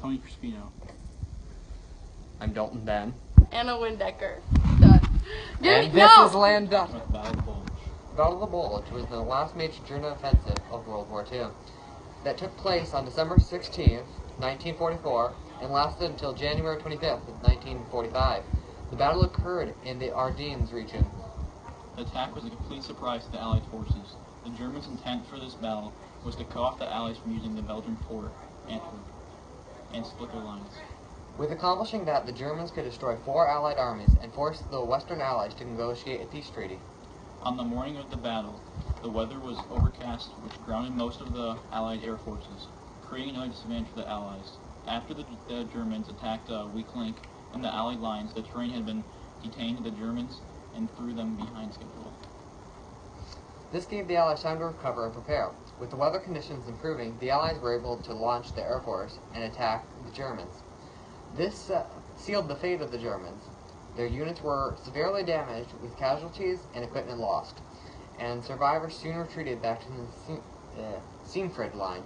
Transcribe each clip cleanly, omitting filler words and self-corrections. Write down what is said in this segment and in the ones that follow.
Tony Crispino. I'm Dalton Ben. Anna Windecker. Done. And this is Land Done. With Battle of the Bulge. Battle of the Bulge was the last major German offensive of World War II that took place on December 16th, 1944, and lasted until January 25th, 1945. The battle occurred in the Ardennes region. The attack was a complete surprise to the Allied forces. The Germans' intent for this battle was to cut off the Allies from using the Belgian fort, Antwerp, and split their lines. With accomplishing that, the Germans could destroy 4 Allied armies and force the Western Allies to negotiate a peace treaty. On the morning of the battle, the weather was overcast, which grounded most of the Allied air forces, creating another disadvantage for the Allies. After the Germans attacked a weak link in the Allied lines, the terrain had been detained to the Germans and threw them behind schedule. This gave the Allies time to recover and prepare. With the weather conditions improving, the Allies were able to launch the air force and attack the Germans. This sealed the fate of the Germans. Their units were severely damaged, with casualties and equipment lost, and survivors soon retreated back to the Siegfried Line.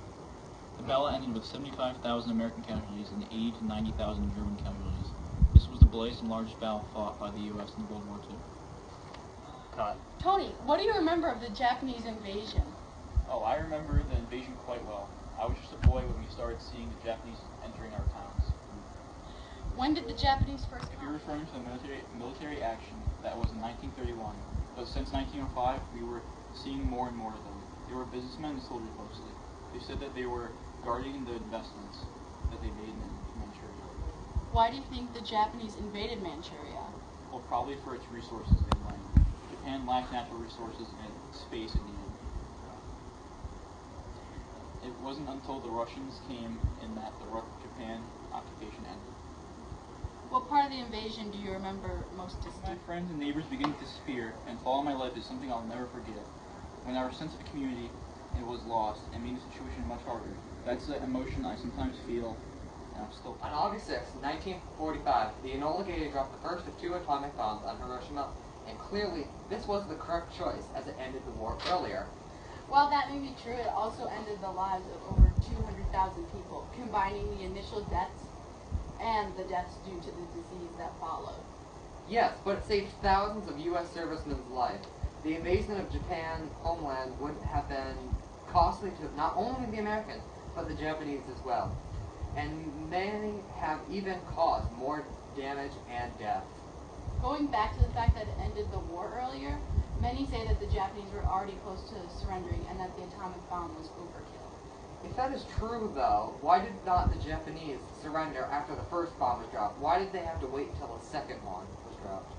The battle ended with 75,000 American casualties and 80 to 90,000 German casualties. This was the bloodiest and largest battle fought by the U.S. in World War II. Cut. Tony, what do you remember of the Japanese invasion? Oh, I remember the invasion quite well. I was just a boy when we started seeing the Japanese entering our towns. When did the Japanese first If you're come? referring to the military action, that was in 1931. But since 1905, we were seeing more and more of them. They were businessmen and soldiers mostly. They said that they were guarding the investments that they made in Manchuria. Why do you think the Japanese invaded Manchuria? Well, probably for its resources and land. Japan lacked natural resources and space it needed. It wasn't until the Russians came in that the Japan occupation ended. What part of the invasion do you remember most My distinctly? friends and neighbors began to disappear, and fall in my life is something I'll never forget. When our sense of community was lost, and made the situation much harder. That's the emotion I sometimes feel, and I'm still. On August 6, 1945, the Enola Gay dropped the first of 2 atomic bombs on Hiroshima, and clearly, this was the correct choice as it ended the war earlier. While that may be true, it also ended the lives of over 200,000 people, combining the initial deaths and the deaths due to the disease that followed. Yes, but it saved thousands of U.S. servicemen's lives. The invasion of Japan homeland would have been costly to not only the Americans, but the Japanese as well. And many have even caused more damage and death. Going back to the fact that it ended the war earlier, many say that the Japanese were already close to surrendering and that the atomic bomb was overkill. If that is true, though, why did not the Japanese surrender after the first bomb was dropped? Why did they have to wait until the second one was dropped?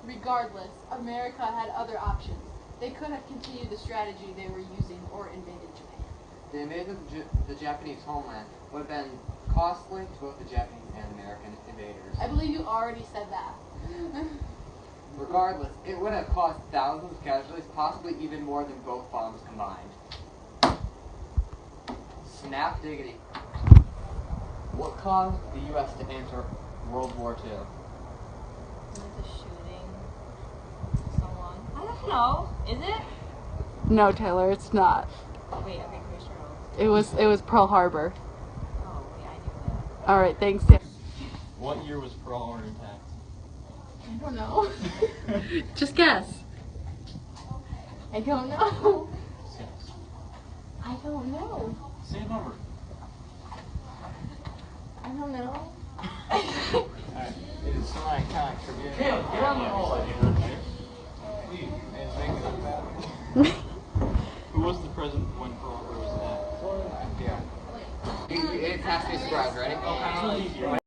Regardless, America had other options. They could have continued the strategy they were using or invaded Japan. The invasion of the Japanese homeland would have been costly to both the Japanese and American invaders. I believe you already said that. Regardless, it would have caused thousands of casualties, possibly even more than both bombs combined. Snap diggity. What caused the U.S. to enter World War II? Like a shooting someone. I don't know. Is it? No, Taylor, it's not. Wait, I'm pretty sure. It was Pearl Harbor. Oh, wait, I knew that. All right, thanks. Taylor. What year was Pearl Harbor attacked? I don't know. Just guess. I don't know. Yes. I don't know. Say a number. I don't know. Alright, it is some kind of trivia. Get on the roll. It's making it bad. Who was the president when Pearl Harbor was attacked? Yeah. It has to be scribed, ready?